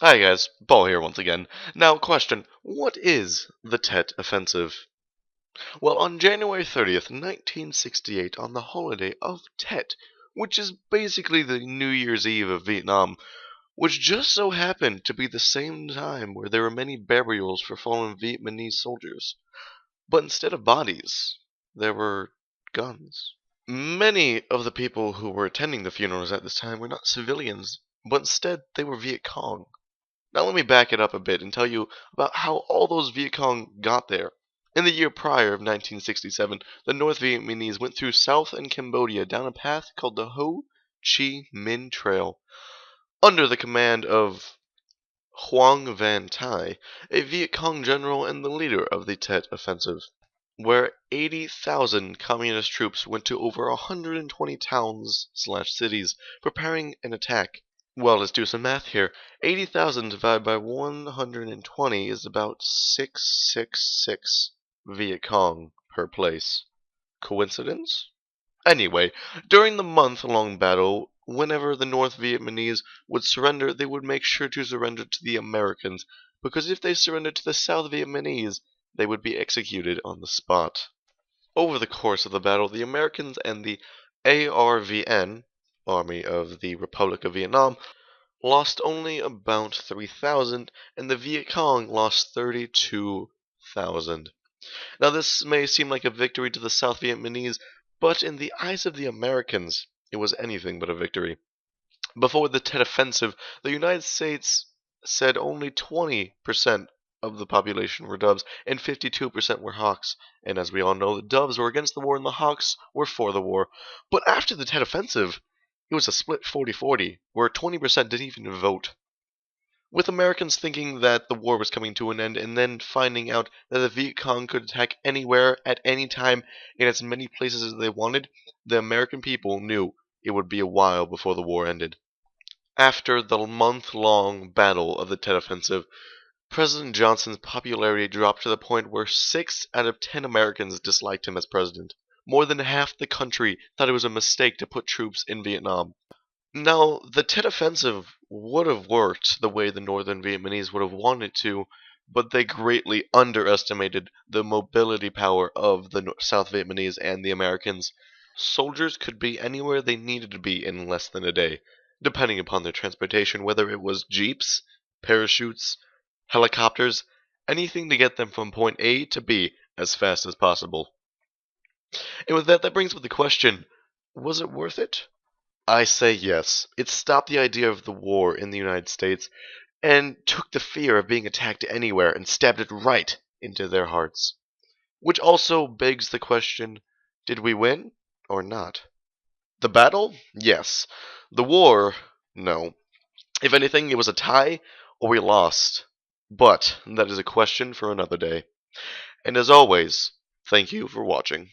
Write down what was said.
Hi guys, Paul here once again. Now, question, what is the Tet Offensive? Well, on January 30th, 1968, on the holiday of Tet, which is basically the New Year's Eve of Vietnam, which just so happened to be the same time where there were many burials for fallen Vietnamese soldiers. But instead of bodies, there were guns. Many of the people who were attending the funerals at this time were not civilians, but instead they were Viet Cong. Now let me back it up a bit and tell you about how all those Viet Cong got there. In the year prior of 1967, the North Vietnamese went through South and Cambodia down a path called the Ho Chi Minh Trail, under the command of Hoang Van Thai, a Viet Cong general and the leader of the Tet Offensive, where 80,000 communist troops went to over 120 towns/cities, preparing an attack. Well, let's do some math here. 80,000 divided by 120 is about 666 Viet Cong per place. Coincidence? Anyway, during the month-long battle, whenever the North Vietnamese would surrender, they would make sure to surrender to the Americans, because if they surrendered to the South Vietnamese, they would be executed on the spot. Over the course of the battle, the Americans and the ARVN, Army of the Republic of Vietnam, lost only about 3,000, and the Viet Cong lost 32,000. Now, this may seem like a victory to the South Vietnamese, but in the eyes of the Americans, it was anything but a victory. Before the Tet Offensive, the United States said only 20% of the population were Doves and 52% were Hawks. And as we all know, the Doves were against the war and the Hawks were for the war. But after the Tet Offensive, it was a split 40-40, where 20% didn't even vote. With Americans thinking that the war was coming to an end and then finding out that the Viet Cong could attack anywhere, at any time, in as many places as they wanted, the American people knew it would be a while before the war ended. After the month-long battle of the Tet Offensive, President Johnson's popularity dropped to the point where 6 out of 10 Americans disliked him as president. More than half the country thought it was a mistake to put troops in Vietnam. Now, the Tet Offensive would have worked the way the Northern Vietnamese would have wanted to, but they greatly underestimated the mobility power of the South Vietnamese and the Americans. Soldiers could be anywhere they needed to be in less than a day, depending upon their transportation, whether it was jeeps, parachutes, helicopters, anything to get them from point A to B as fast as possible. And with that brings up the question, was it worth it? I say yes. It stopped the idea of the war in the United States and took the fear of being attacked anywhere and stabbed it right into their hearts. Which also begs the question, did we win or not? The battle? Yes. The war? No. If anything, it was a tie or we lost. But that is a question for another day. And as always, thank you for watching.